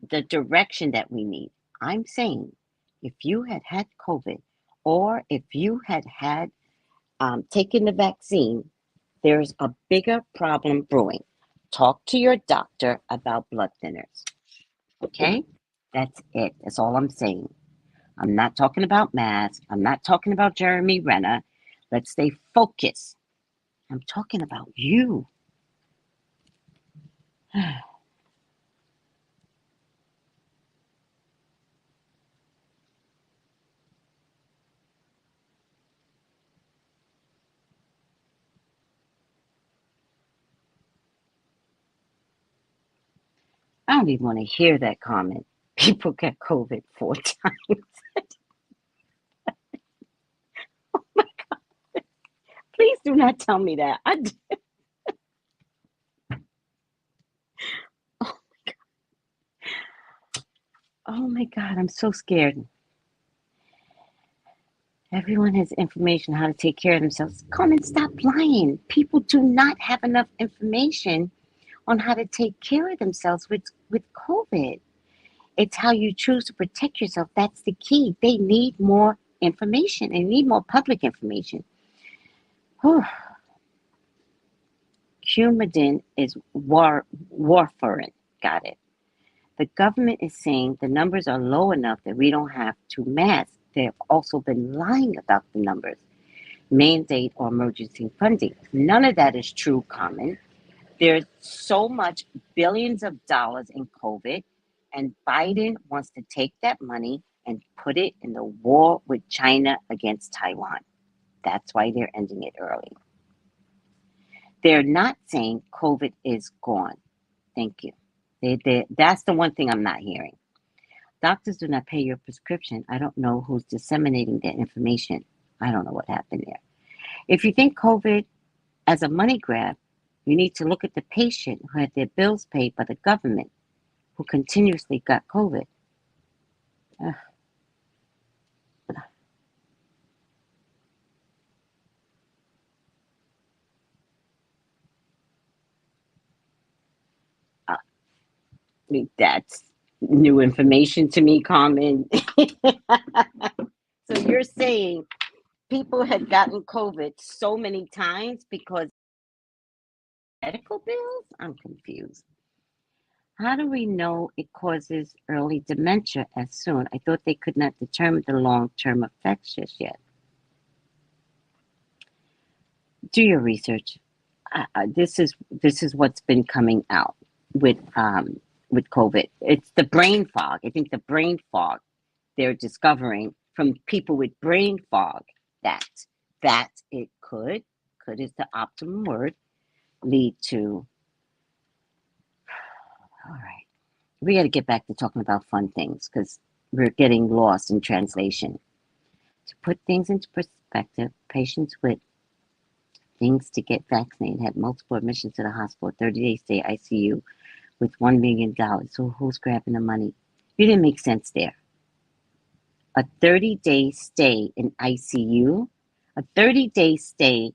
the direction that we need. I'm saying if you had COVID or if you had taken the vaccine, there's a bigger problem brewing. Talk to your doctor about blood thinners. Okay? That's it. That's all I'm saying. I'm not talking about masks. I'm not talking about Jeremy Renner. Let's stay focused. I'm talking about you. I don't even want to hear that comment. People get COVID 4 times. Please do not tell me that. Oh my God, I'm so scared. Everyone has information how to take care of themselves. Come and stop lying. People do not have enough information on how to take care of themselves with COVID. It's how you choose to protect yourself. That's the key. They need more information. They need more public information. Whew. Coumadin is warfarin. Got it. The government is saying the numbers are low enough that we don't have to mask. They've also been lying about the numbers. Mandate or emergency funding. None of that is true, Common. There's so much billions of dollars in COVID, and Biden wants to take that money and put it in the war with China against Taiwan. That's why they're ending it early. They're not saying COVID is gone. Thank you. That's the one thing I'm not hearing. Doctors do not pay your prescription. I don't know who's disseminating that information. I don't know what happened there. If you think COVID as a money grab, you need to look at the patient who had their bills paid by the government, who continuously got COVID. Ugh. That's new information to me, Carmen. So you're saying people had gotten COVID so many times because medical bills? I'm confused. How do we know it causes early dementia as soon? I thought they could not determine the long-term effects just yet. Do your research. This is what's been coming out with COVID. It's the brain fog. I think the brain fog they're discovering from people with brain fog that it could is the optimum word, lead to. All right, we got to get back to talking about fun things because we're getting lost in translation. To put things into perspective, patients with things to get vaccinated had multiple admissions to the hospital, 30-day stay ICU with $1 million. So who's grabbing the money? You didn't make sense there. A 30-day stay in ICU, a 30-day stay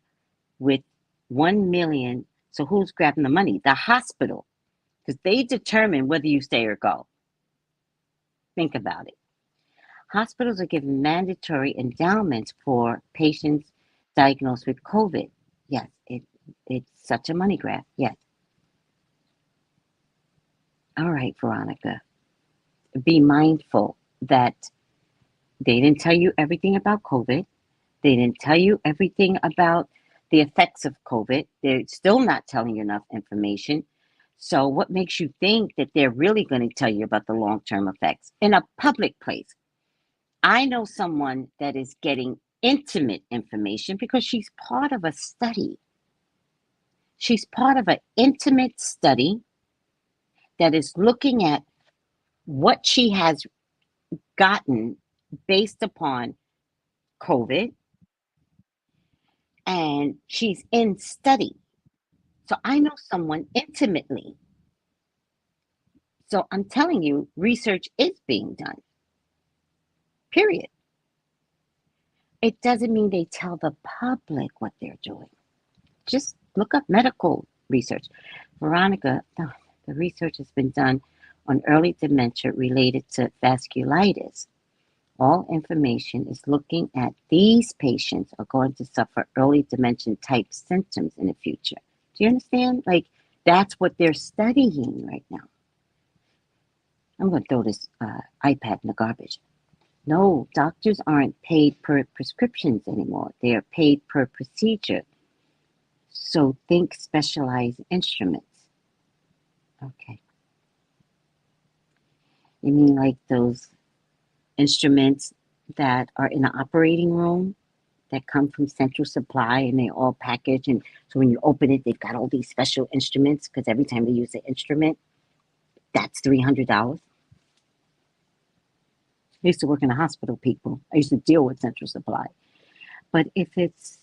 with 1 million. So who's grabbing the money? The hospital, because they determine whether you stay or go. Think about it. Hospitals are given mandatory endowments for patients diagnosed with COVID. Yes, it's such a money grab. Yes. All right, Veronica. Be mindful that they didn't tell you everything about COVID. They didn't tell you everything about the effects of COVID. They're still not telling you enough information. So what makes you think that they're really going to tell you about the long-term effects in a public place? I know someone that is getting intimate information because she's part of a study. She's part of an intimate study that is looking at what she has gotten based upon COVID, and she's in study. So I know someone intimately. So I'm telling you, research is being done. Period. It doesn't mean they tell the public what they're doing. Just look up medical research. Veronica, the research has been done on early dementia related to vasculitis. All information is looking at these patients are going to suffer early dementia type symptoms in the future. Do you understand? Like, that's what they're studying right now. I'm going to throw this iPad in the garbage. No, doctors aren't paid per prescriptions anymore. They are paid per procedure. So think specialized instruments. Okay. You mean like those instruments that are in the operating room that come from Central Supply and they all package, and so when you open it, they've got all these special instruments because every time they use the instrument, that's $300. I used to work in a hospital, people. I used to deal with Central Supply. But if it's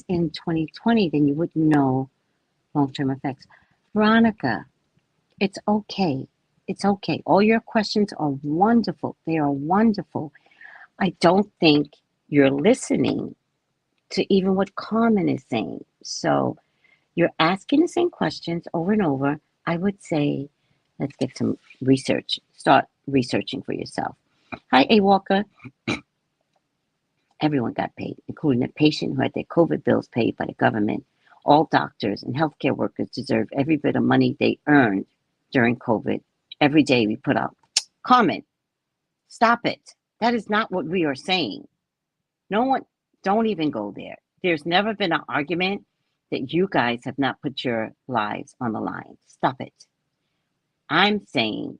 in 2020, then you wouldn't know long-term effects. Veronica, it's okay. It's okay. All your questions are wonderful. They are wonderful. I don't think You're listening to even what Carmen is saying. So you're asking the same questions over and over. I would say, let's get some research. Start researching for yourself. Hi, A Walker. Everyone got paid, including the patient who had their COVID bills paid by the government. All doctors and healthcare workers deserve every bit of money they earned during COVID. Every day we put out. Carmen, stop it. That is not what we are saying. No one, don't even go there. There's never been an argument that you guys have not put your lives on the line. Stop it. I'm saying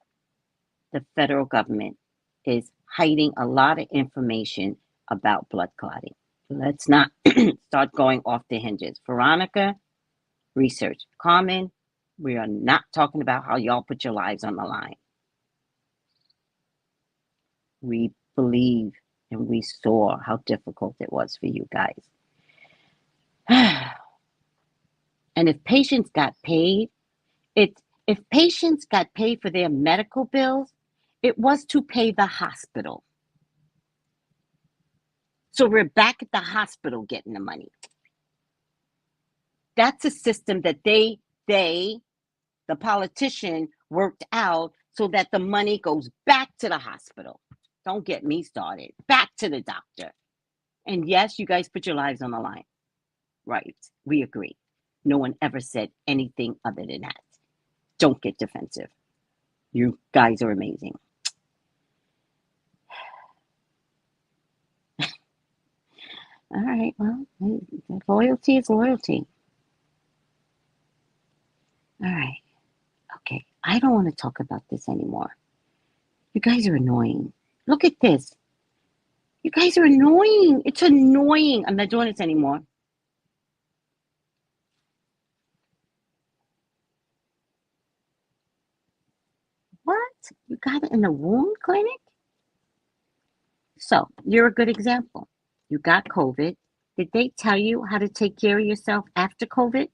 the federal government is hiding a lot of information about blood clotting. Let's not start going off the hinges. Veronica, research. Carmen, we are not talking about how y'all put your lives on the line. We believe and we saw how difficult it was for you guys. And if patients got paid, if patients got paid for their medical bills, it was to pay the hospital. So we're back at the hospital getting the money. That's a system that they, the politician, worked out so that the money goes back to the hospital. Don't get me started. Back to the doctor. And yes, you guys put your lives on the line. Right. We agree. No one ever said anything other than that. Don't get defensive. You guys are amazing. All right. Well, loyalty is loyalty. All right. Okay. I don't want to talk about this anymore. You guys are annoying. Look at this. You guys are annoying. It's annoying. I'm not doing this anymore. What? You got it in the wound clinic? So, you're a good example. You got COVID. Did they tell you how to take care of yourself after COVID?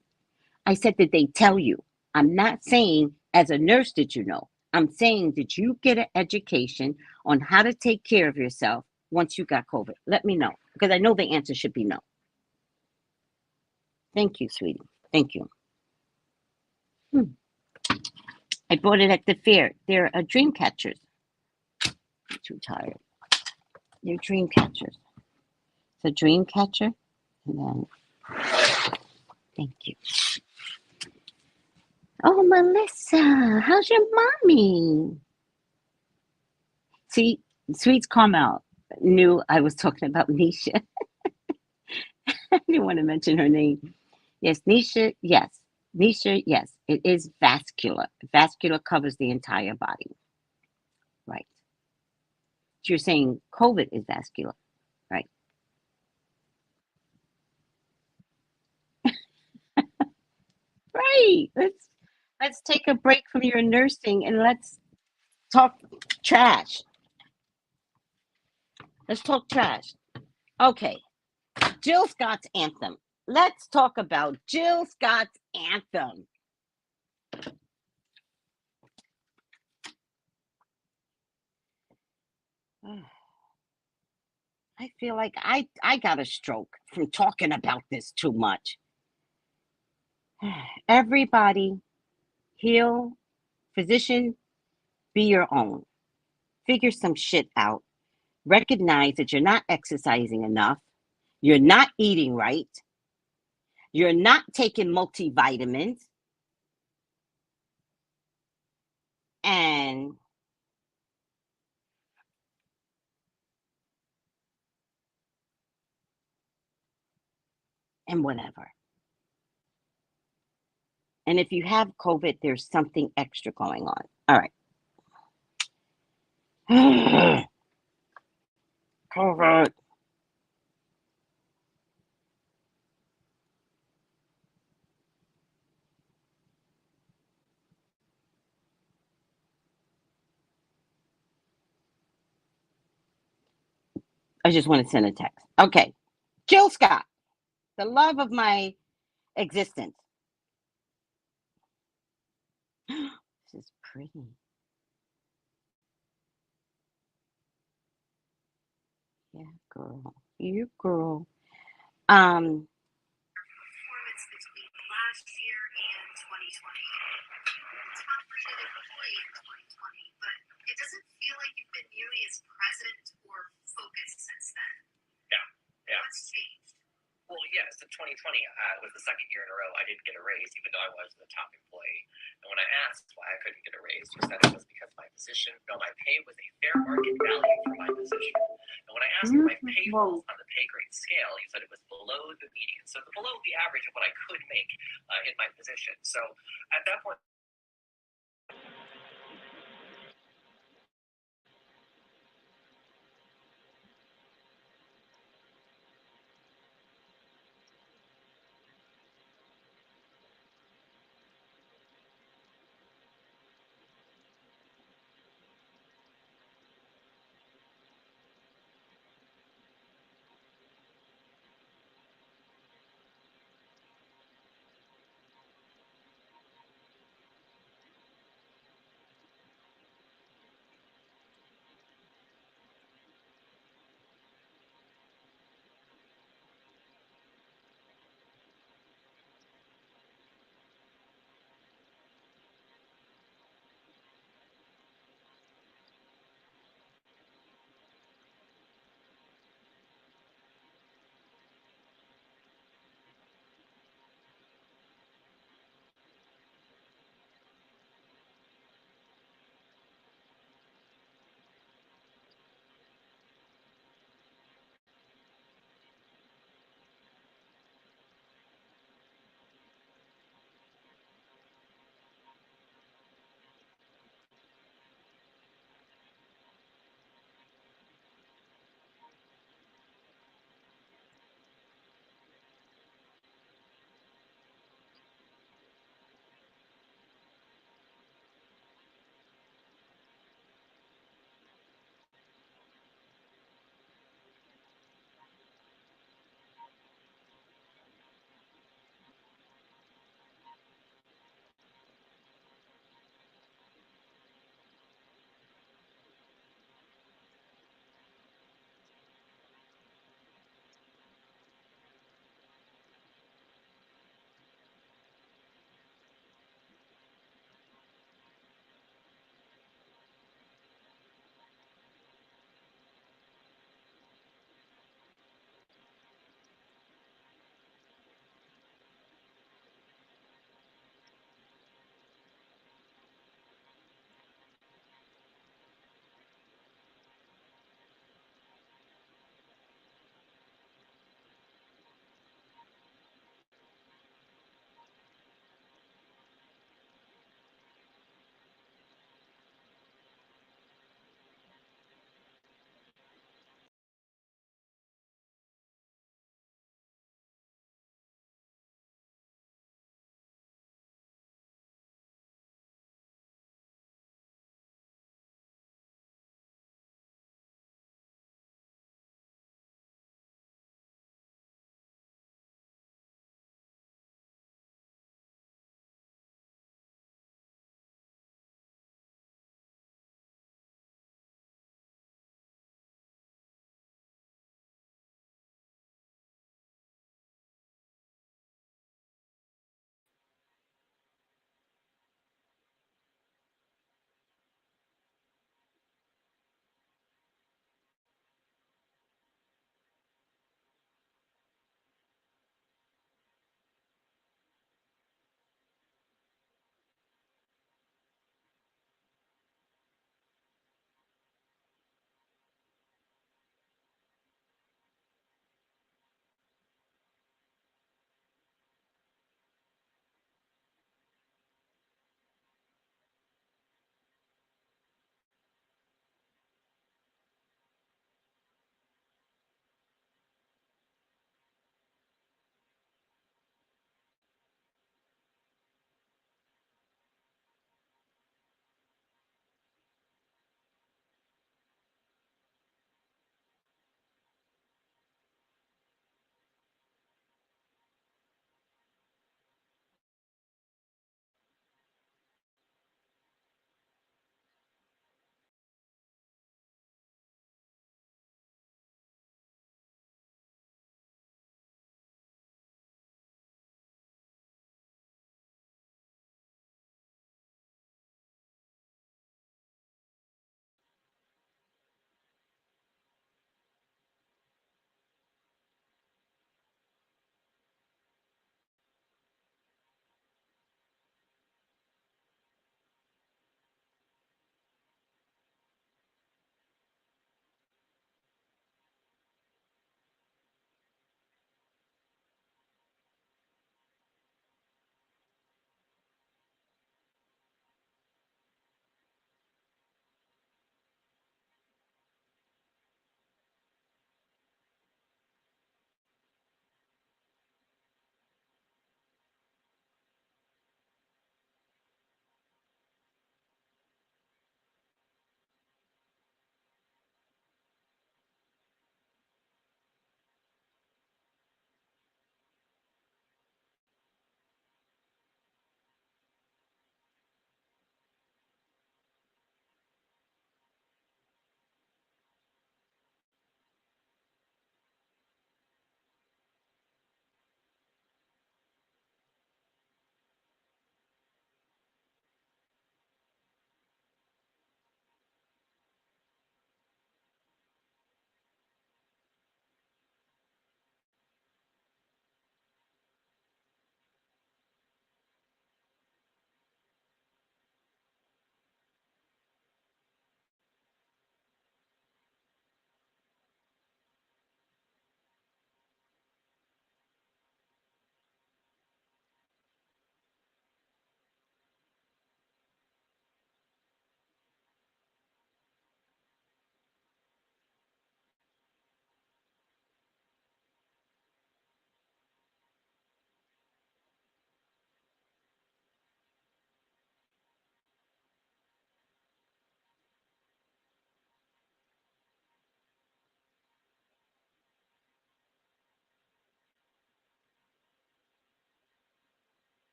I said, did they tell you? I'm not saying as a nurse did you know. I'm saying, did you get an education on how to take care of yourself once you got COVID? Let me know, because I know the answer should be no. Thank you, sweetie. Thank you. I bought it at the fair. They're dream catchers. I'm too tired. They're dream catchers. It's a dream catcher. And then, thank you. Oh, Melissa, how's your mommy? See, Sweets Carmel knew I was talking about Nisha. I didn't want to mention her name. Yes, Nisha, yes. Nisha, yes. It is vascular. Vascular covers the entire body. Right. So you're saying COVID is vascular, right? Right. Let's take a break from your nursing and let's talk trash. Let's talk trash. Okay. Jill Scott's anthem. Let's talk about Jill Scott's anthem. I feel like I got a stroke from talking about this too much. Everybody, heal, physician, be your own. Figure some shit out. Recognize that you're not exercising enough. You're not eating right. You're not taking multivitamins. And whatever. And if you have COVID, there's something extra going on. All right. COVID. I just want to send a text. Okay. Jill Scott, the love of my existence. This is pretty. Yeah, girl. You girl. Performance between last year and 2020. Top rated employee in 2020, but it doesn't feel like you've been nearly as present or focused since then. Yeah. What's changed? Well, yes, in 2020 was the second year in a row I didn't get a raise, even though I was the top employee. And when I asked why I couldn't get a raise, you said it was because my pay was a fair market value for my position. And when I asked for my pay falls on the pay grade scale, you said it was below the median, so below the average of what I could make in my position. So at that point,